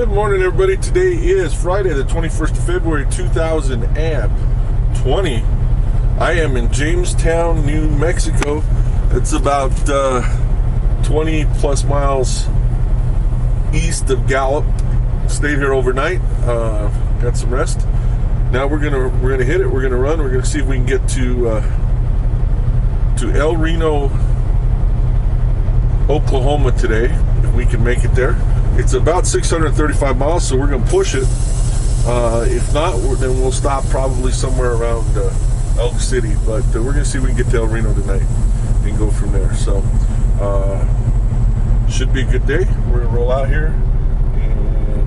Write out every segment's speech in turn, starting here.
Good morning, everybody. Today is Friday, the 21st of February, 2020. I am in Jamestown, New Mexico. It's about 20 plus miles east of Gallup. Stayed here overnight. Got some rest. Now we're gonna hit it. We're gonna run. We're gonna see if we can get to El Reno, Oklahoma today. If we can make it there. It's about 635 miles, so we're going to push it. If not, then we'll stop probably somewhere around Elk City. But we're going to see if we can get to El Reno tonight and go from there. So, should be a good day. We're going to roll out here and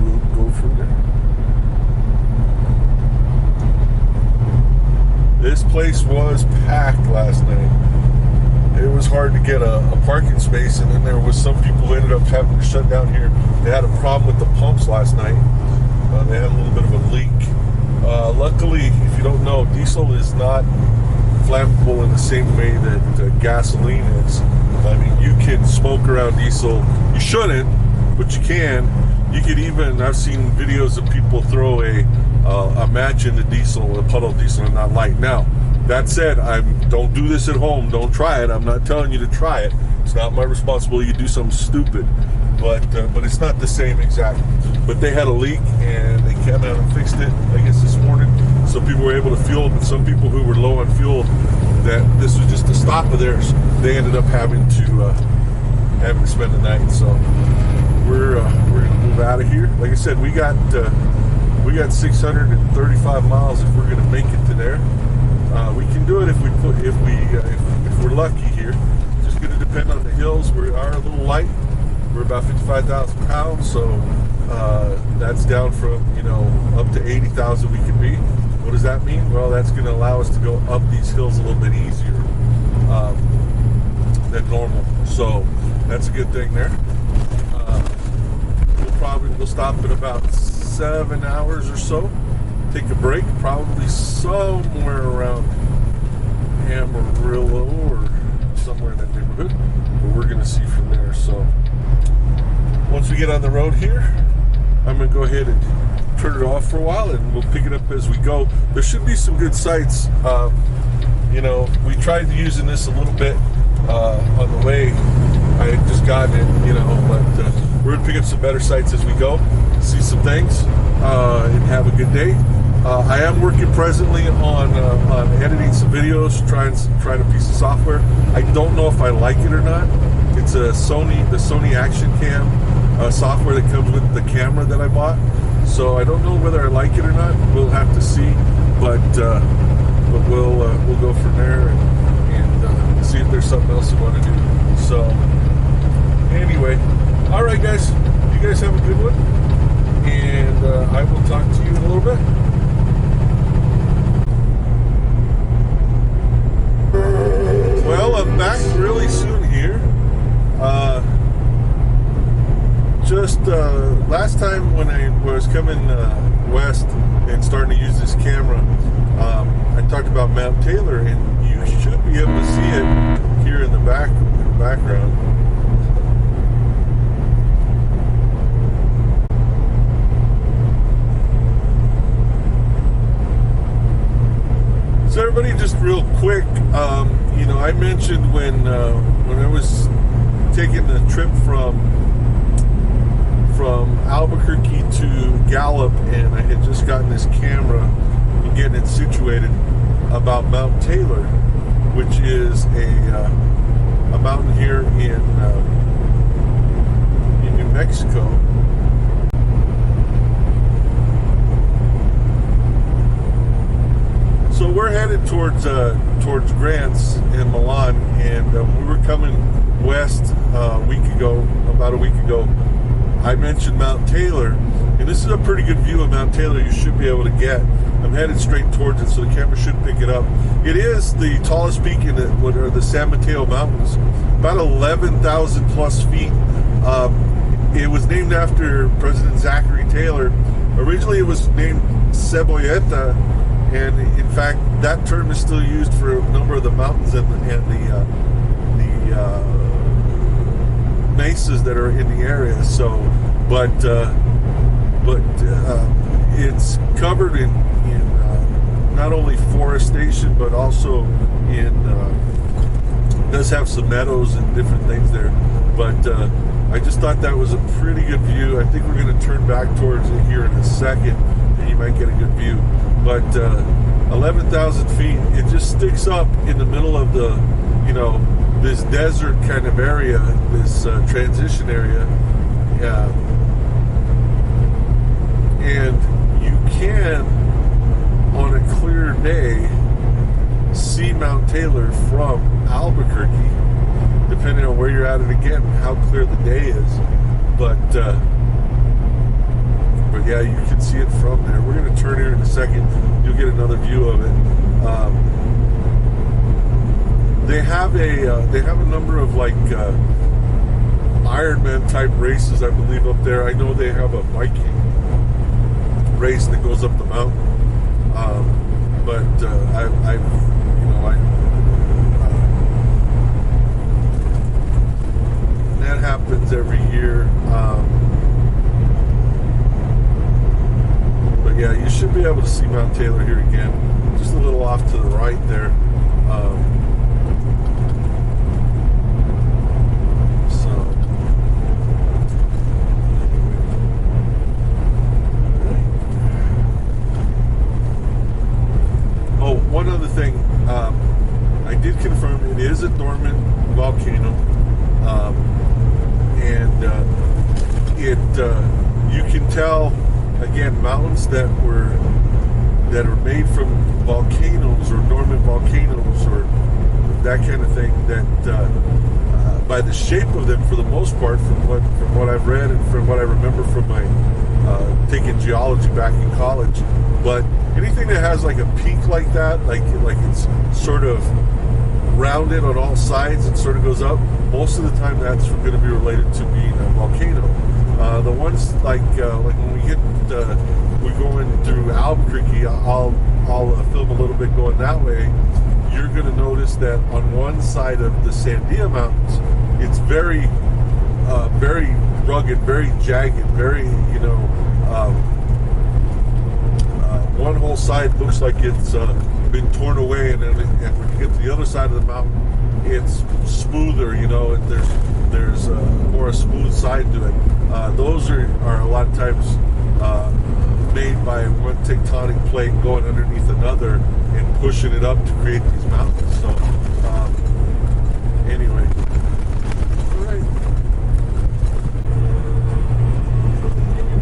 we'll go from there. This place was packed last night. It was hard to get a parking space, and then there was some people who ended up having to shut down here. They had a problem with the pumps last night. They had a little bit of a leak. Luckily, if you don't know, diesel is not flammable in the same way that gasoline is. I mean, you can smoke around diesel. You shouldn't, but you can. You could even, I've seen videos of people throw a match into diesel, a puddle of diesel, and not light. Now, that said, don't do this at home. Don't try it. I'm not telling you to try it. It's not my responsibility. You do something stupid, but it's not the same exact. But they had a leak, and they came out and fixed it, I guess, this morning. Some people were able to fuel, but some people who were low on fuel, that this was just the stop of theirs, they ended up having to spend the night. So we're gonna move out of here. Like I said, we got 635 miles if we're gonna make it to there. We can do it if we're lucky here. Just going to depend on the hills. We are a little light. We're about 55,000 pounds, so that's down from up to 80,000 we can be. What does that mean? Well, that's going to allow us to go up these hills a little bit easier than normal. So that's a good thing there. We'll stop in about 7 hours or so. Take a break, probably somewhere around Amarillo or somewhere in that neighborhood, but we're going to see from there. So once we get on the road here, I'm going to go ahead and turn it off for a while, and we'll pick it up as we go. There should be some good sights. We tried using this a little bit on the way. I had just gotten it, but we're going to pick up some better sights as we go, see some things, and have a good day. I am working presently on editing some videos, trying a piece of software. I don't know if I like it or not. It's the Sony Action Cam software that comes with the camera that I bought. So I don't know whether I like it or not. We'll have to see, but we'll go from there and see if there's something else we want to do. So anyway, all right, guys, you guys have a good one, and I will talk to you in a little bit. Well, I'm back really soon here. Last time when I was coming west and starting to use this camera, I talked about Mount Taylor, and you should be able to see it here in the background. So everybody, just real quick, I mentioned when I was taking the trip from Albuquerque to Gallup, and I had just gotten this camera and getting it situated, about Mount Taylor, which is a mountain here in New Mexico. So we're headed towards Grants and Milan, and we were coming west about a week ago. I mentioned Mount Taylor, and this is a pretty good view of Mount Taylor you should be able to get. I'm headed straight towards it, so the camera should pick it up. It is the tallest peak in the San Mateo Mountains, about 11,000 plus feet. It was named after President Zachary Taylor. Originally it was named Cebolleta, and in fact that term is still used for a number of the mountains and the mesas that are in the area. So but it's covered in not only forestation but also in does have some meadows and different things there. But I just thought that was a pretty good view. I think we're going to turn back towards it here in a second, and you might get a good view. But 11,000 feet, it just sticks up in the middle of the, this desert kind of area, this transition area. And you can, on a clear day, see Mount Taylor from Albuquerque, depending on where you're at, and again, how clear the day is. But yeah, you can see it from there. We're going to turn here in a second. You'll get another view of it. They have a number of like Ironman type races, I believe, up there. I know they have a biking race that goes up the mountain. But that happens every year. But yeah, you should be able to see Mount Taylor here again, just a little off to the right there. Oh, one other thing, I did confirm it is a dormant volcano, and you can tell, again, mountains that are made from volcanoes or dormant volcanoes or that kind of thing, that by the shape of them, for the most part, from what I've read and from what I remember from my taking geology back in college. But anything that has like a peak like that, like it's sort of rounded on all sides and sort of goes up, most of the time that's going to be related to being a volcano. The ones like when we're going through Albuquerque, I'll film a little bit going that way. You're going to notice that on one side of the Sandia Mountains, it's very rugged, very jagged, very one whole side looks like it's been torn away, and when you get to the other side of the mountain, it's smoother, and there's more a smooth side to it. Those are a lot of times made by one tectonic plate going underneath another and pushing it up to create these mountains. So anyway, all right.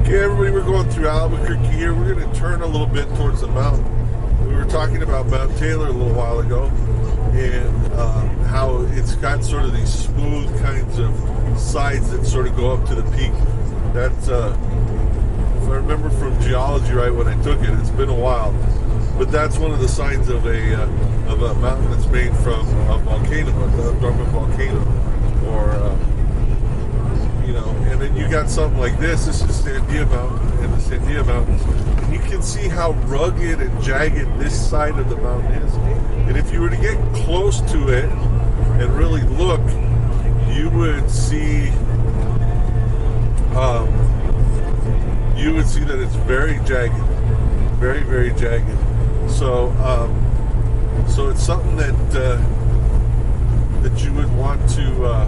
Okay, everybody, we're going through Albuquerque here. We're going to turn a little bit towards the mountain. We were talking about Mount Taylor a little while ago, and how it's got sort of these smooth kinds of sides that sort of go up to the peak. That's, if I remember from geology right when I took it, it's been a while, but that's one of the signs of a mountain that's made from a volcano, a dormant volcano, or and then you got something like this. This is Sandia Mountain, and the Sandia Mountains, and you can see how rugged and jagged this side of the mountain is. And if you were to get close to it and really look, you would see that it's very jagged, very, very jagged. So so it's something that you would want to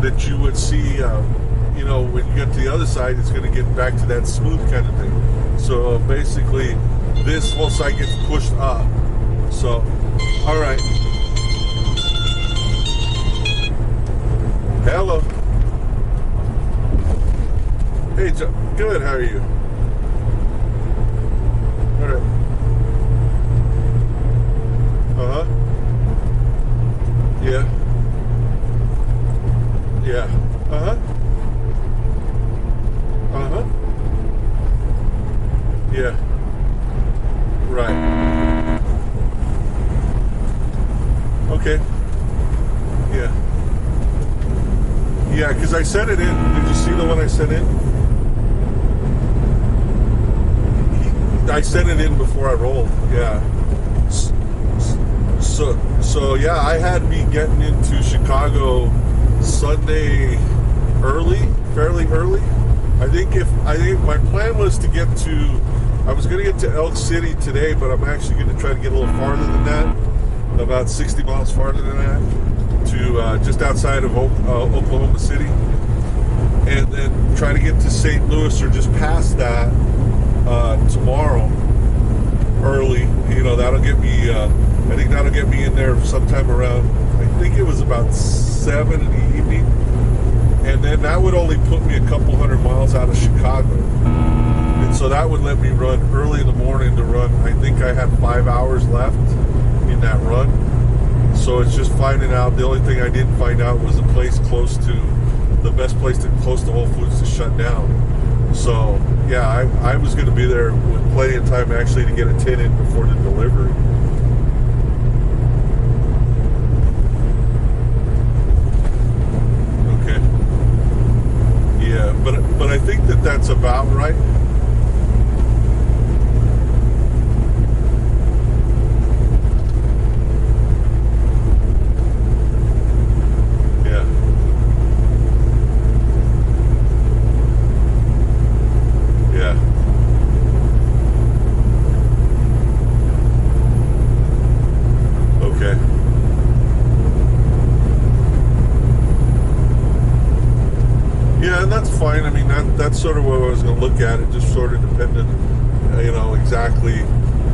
that you would see, when you get to the other side, it's going to get back to that smooth kind of thing. So basically, this whole side gets pushed up. So, all right. Hello. Hey, good. How are you? All right. Yeah. Yeah. Yeah. Right. Okay. Yeah. Yeah, because I sent it in. Did you see the one I sent in? I sent it in before I rolled. Yeah. So yeah, I had me getting into Chicago Sunday fairly early, I think my plan was to get to. I was going to get to Elk City today, but I'm actually going to try to get a little farther than that, about 60 miles farther than that, to just outside of Oklahoma City, and then try to get to St. Louis or just past that tomorrow early. You know, that'll get me. I think that'll get me in there sometime around. I think it was about 7 in the evening, and then that would only put me a couple hundred miles out of Chicago. And so that would let me run early in the morning to run. I think I had 5 hours left in that run. So it's just finding out. The only thing I didn't find out was the place close to, the best place close to Whole Foods to shut down. So yeah, I was going to be there with plenty of time actually to get a tin in before the delivery. Okay. Yeah, but I think that's about right. Fine. I mean, that's sort of what I was going to look at. It just sort of depended, you know, exactly.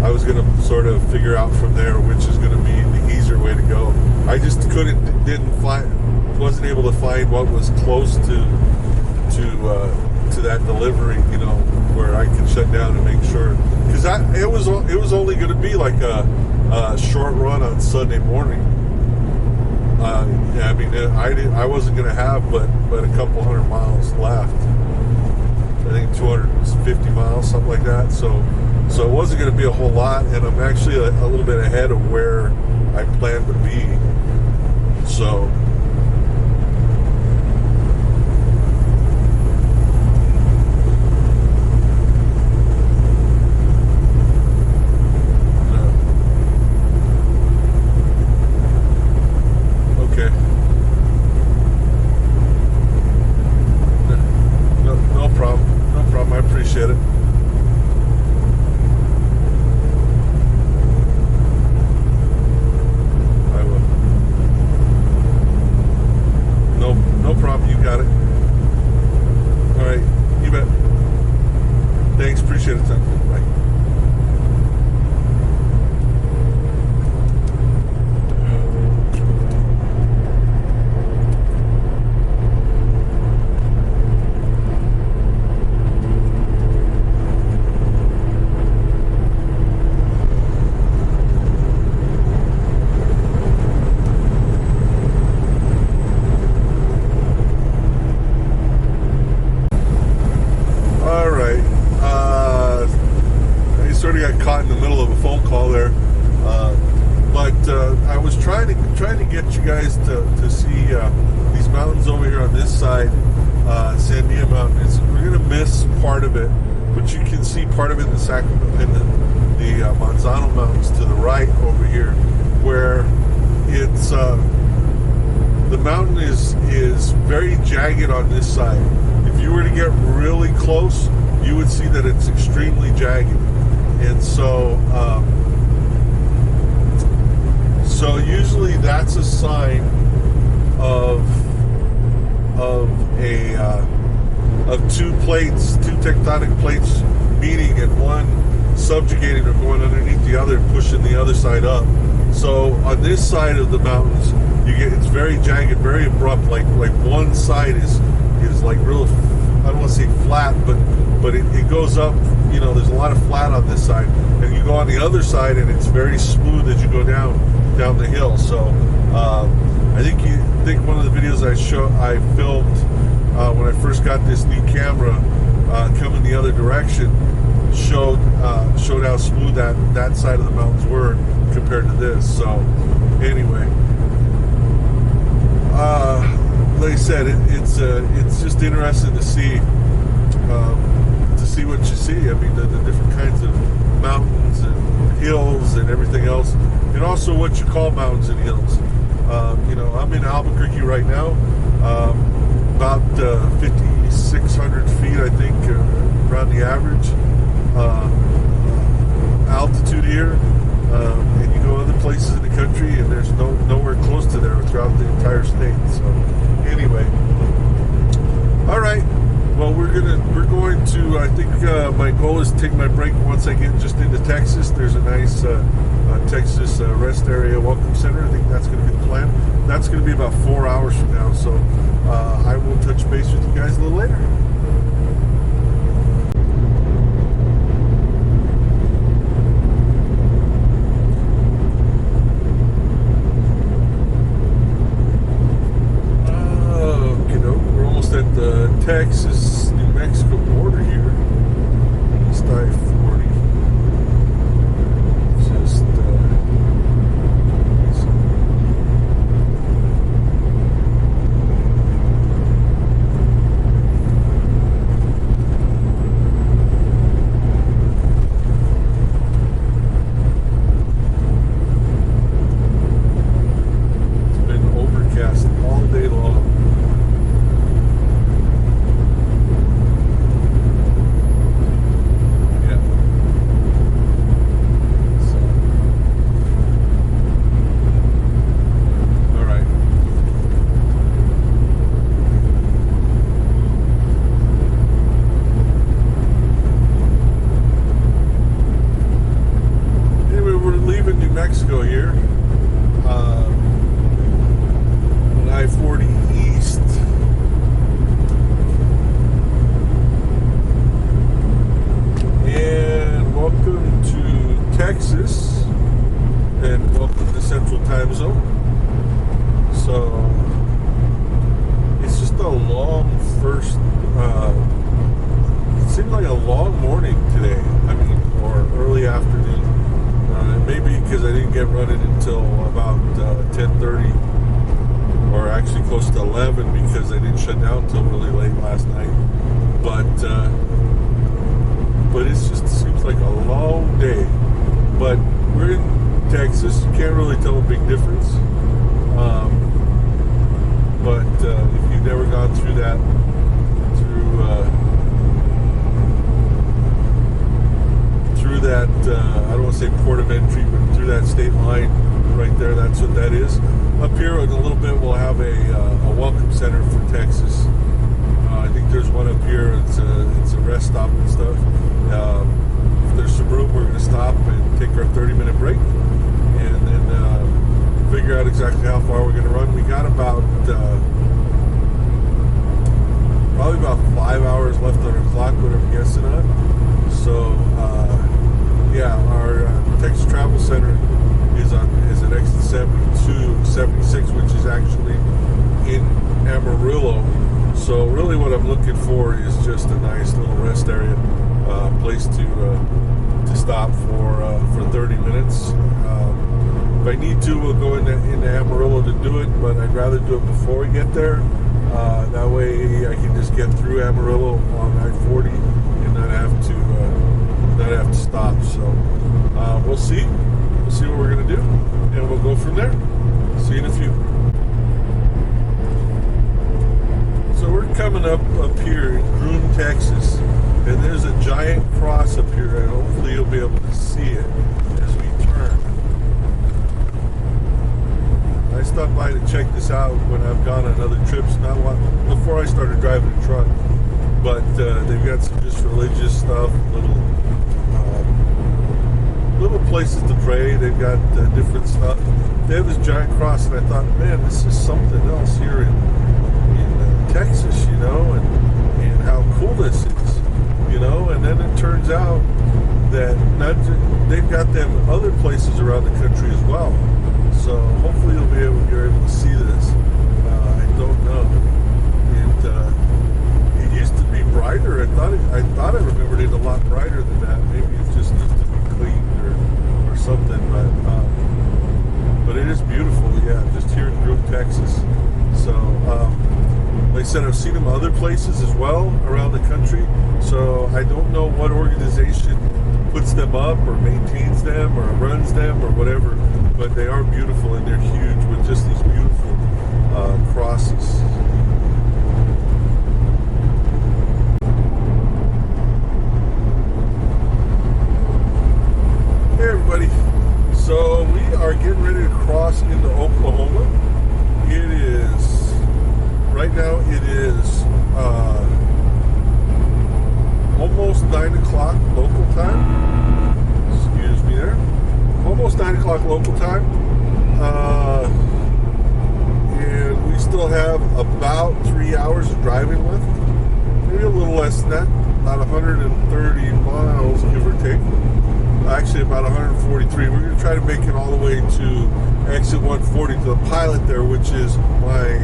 I was going to sort of figure out from there which is going to be the easier way to go. I just wasn't able to find what was close to that delivery, you know, where I could shut down and make sure, because it was only going to be like a short run on Sunday morning. Yeah, I mean, I wasn't going to have but a couple hundred miles left. I think 250 miles, something like that. So it wasn't going to be a whole lot, and I'm actually a little bit ahead of where I planned to be. So trying to get you guys to see these mountains over here on this side, Sandia Mountain. We're going to miss part of it, but you can see part of it in the Sacramento, in the Manzano Mountains to the right over here, where it's the mountain is very jagged on this side. If you were to get really close, you would see that it's extremely jagged, and so usually that's a sign of two tectonic plates meeting and one subjugating or going underneath the other and pushing the other side up. So on this side of the mountains, it's very jagged, very abrupt. Like one side is like real, I don't want to say flat, but it goes up. You know, there's a lot of flat on this side, and you go on the other side, and it's very smooth as you go down the hill. So I think one of the videos I filmed when I first got this new camera coming the other direction showed how smooth that side of the mountains were compared to this. So anyway, like I said, it's just interesting to see what you see. I mean, the different kinds of mountains and hills and everything else, and also what you call mountains and hills. You know, I'm in Albuquerque right now, about 5,600 feet, I think. around the average altitude here. And you go other places in the country, and there's nowhere close to there throughout the entire state. So anyway, all right. Well, we're going to. I think my goal is to take my break once I get just into Texas. There's a nice Texas rest area welcome center. I think that's going to be the plan. That's going to be about 4 hours from now. So I will touch base with you guys a little later. At the Texas-New Mexico border here, East I-40. Just it's been overcast all day long. Mexico here, on I-40 East. And welcome to Texas, and welcome to Central Time Zone. So it's just a long first, it seemed like a long morning today, or early afternoon. Maybe because I didn't get running until about 10:30, or actually close to 11, because I didn't shut down until really late last night. But it just seems like a long day. But we're in Texas. You can't really tell a big difference. But if you've never gone through that, through that, I don't want to say port of entry, but through that state line right there, that's what that is. Up here in a little bit, we'll have a welcome center for Texas. I think there's one up here. It's a rest stop and stuff. If there's some room, we're going to stop and take our 30-minute break, and then figure out exactly how far we're going to run. We got about probably about 5 hours left on our clock, what I'm guessing on. So yeah, our Texas Travel Center is an exit 7276, which is actually in Amarillo. So really what I'm looking for is just a nice little rest area, place to stop for 30 minutes. If I need to, we'll go into Amarillo to do it, but I'd rather do it before we get there. That way I can just get through Amarillo on I-40 and not have to stop. So we'll see what we're gonna do, and we'll go from there. See you in a few. So we're coming up here in Groom, Texas, and there's a giant cross up here, and hopefully you'll be able to see it as we turn. I stopped by to check this out when I've gone on other trips, before I started driving a truck, but they've got some just religious stuff, little places to pray. They've got different stuff. They have this giant cross, and I thought, man, this is something else here in Texas, and how cool this is, and then it turns out that they've got them other places around the country as well. So hopefully you're able to see this. I don't know. It used to be brighter. I thought I remembered it a lot brighter than that. Maybe it just needs to be cleaned or something. But it is beautiful. Yeah, just here in Groom, Texas. So like I said, I've seen them other places as well around the country. So I don't know what organization puts them up or maintains them or runs them or whatever, but they are beautiful, and they're huge with just these beautiful crosses. maybe a little less than that, about 130 miles, give or take. Actually, about 143. We're going to try to make it all the way to exit 140 to the pilot there, which is my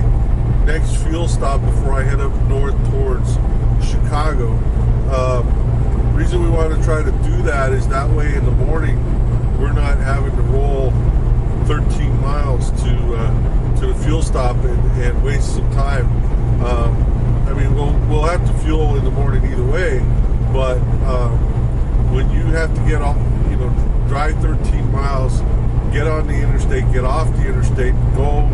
next fuel stop before I head up north towards Chicago. Reason we want to try to do that is that way in the morning we're not having to roll 13 miles to the fuel stop and waste some time. I mean, we'll have to fuel in the morning either way, but when you have to get off, drive 13 miles, get on the interstate, get off the interstate, go,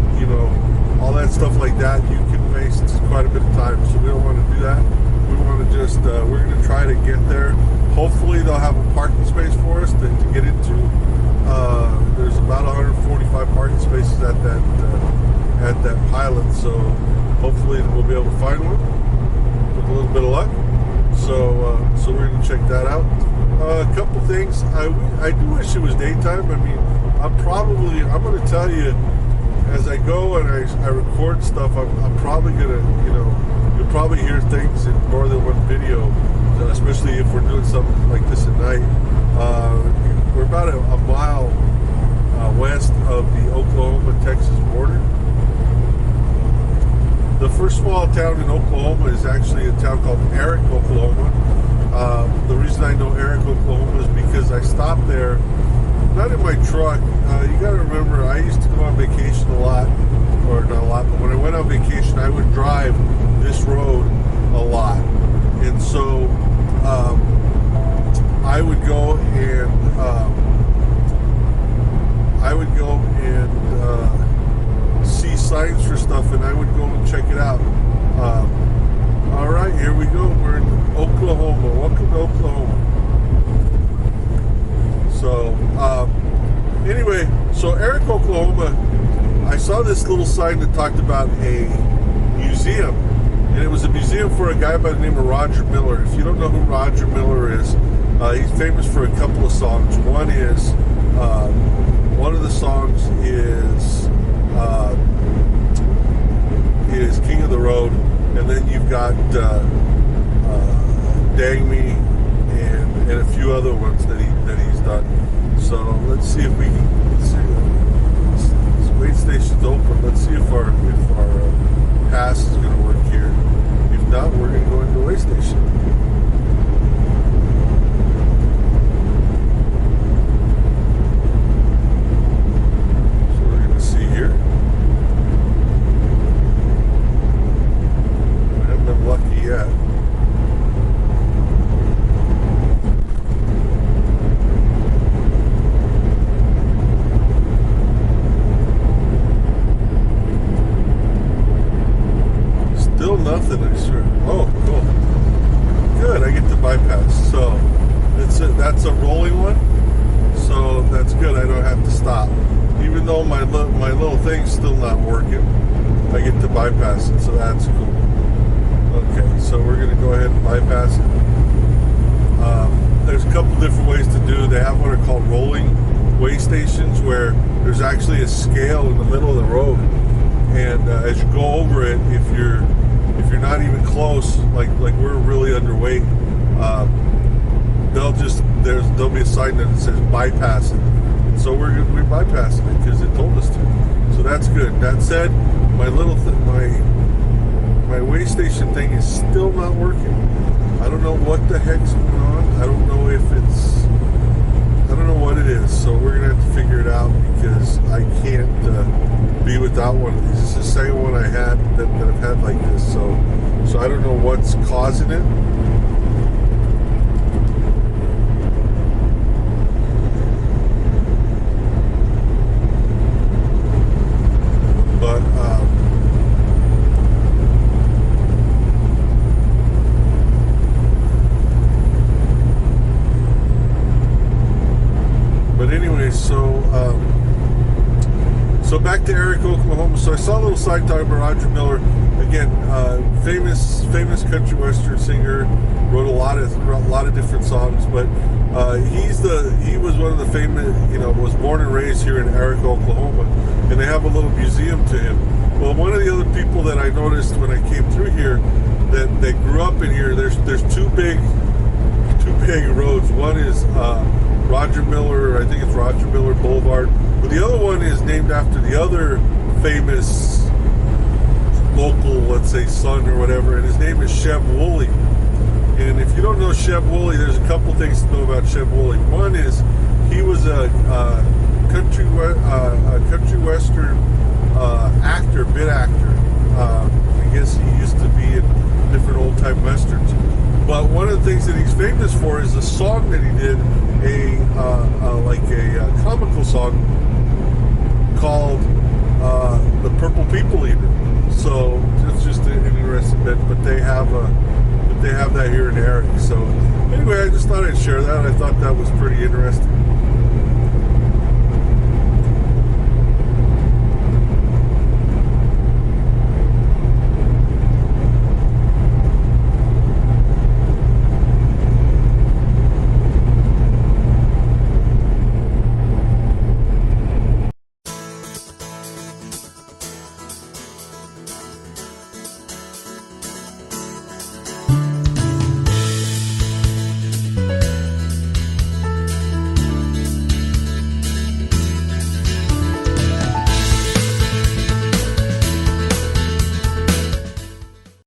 all that stuff like that, you can waste quite a bit of time. So we don't want to do that. We want to just, we're going to try to get there. Hopefully they'll have a parking space for us to get into. There's about 145 parking spaces at that pilot, so hopefully we'll be able to find one with a little bit of luck. So we're going to check that out. A couple things. I do wish it was daytime. I mean, I'm going to tell you, as I go and I record stuff, I'm probably going to, you'll probably hear things in more than one video, especially if we're doing something like this at night. We're about a mile west of the Oklahoma-Texas border. The first small town in Oklahoma is actually a town called Eric, Oklahoma. The reason I know Eric, Oklahoma is because I stopped there, not in my truck. You got to remember, I used to go on vacation a lot, or not a lot, but when I went on vacation, I would drive this road a lot. And so I would go and see signs for stuff, and I would go and check it out. All right, here we go. We're in Oklahoma. Welcome to Oklahoma. So anyway, so Eric, Oklahoma, I saw this little sign that talked about a museum, and it was a museum for a guy by the name of Roger Miller. If you don't know who Roger Miller is, he's famous for a couple of songs. One of the songs is King of the Road, and then you've got Dang Me and a few other ones that he's done. So let's see if we can. Let's see. This wait station's open. Let's see if our pass is going to work here. If not, we're going to go into the wait station. Nothing, I swear. Oh, cool. Good, I get to bypass. So that's a rolling one. So that's good. I don't have to stop. Even though my little thing's still not working, I get to bypass it. So that's cool. Okay, so we're gonna go ahead and bypass it. There's a couple different ways to do. They have what are called rolling way stations, where there's actually a scale in the middle of the road, and as you go over it, if you're not even close, like we're really underweight, there'll be a sign that says bypass it. And so we're bypassing it because it told us to. So that's good. That said, my way station thing is still not working. I don't know what the heck's going on. I don't know what it is. So we're gonna have to figure it out, because I can't be without one of these. This is the second one I had that I've had like this. So I don't know what's causing it. But anyway, so back to Eric, Oklahoma. So I saw a little sign talking about Roger Miller. Again, famous country western singer, wrote a lot of different songs. But he was one of the famous, was born and raised here in Eric, Oklahoma, and they have a little museum to him. Well, one of the other people that I noticed when I came through here that grew up in here. There's two big roads. One is Roger Miller, I think it's Roger Miller Boulevard, but the other one is named after the other famous local, let's say, son or whatever, and his name is Sheb Woolley. And if you don't know Sheb Woolley, there's a couple things to know about Sheb Woolley. One is he was a country western actor, bit actor. I guess he used to be in different old time westerns. But one of the things that he's famous for is a song that he did, a comical song called "The Purple People Eater." So it's just an interesting bit. But they have that here in Eric. So anyway, I just thought I'd share that. I thought that was pretty interesting.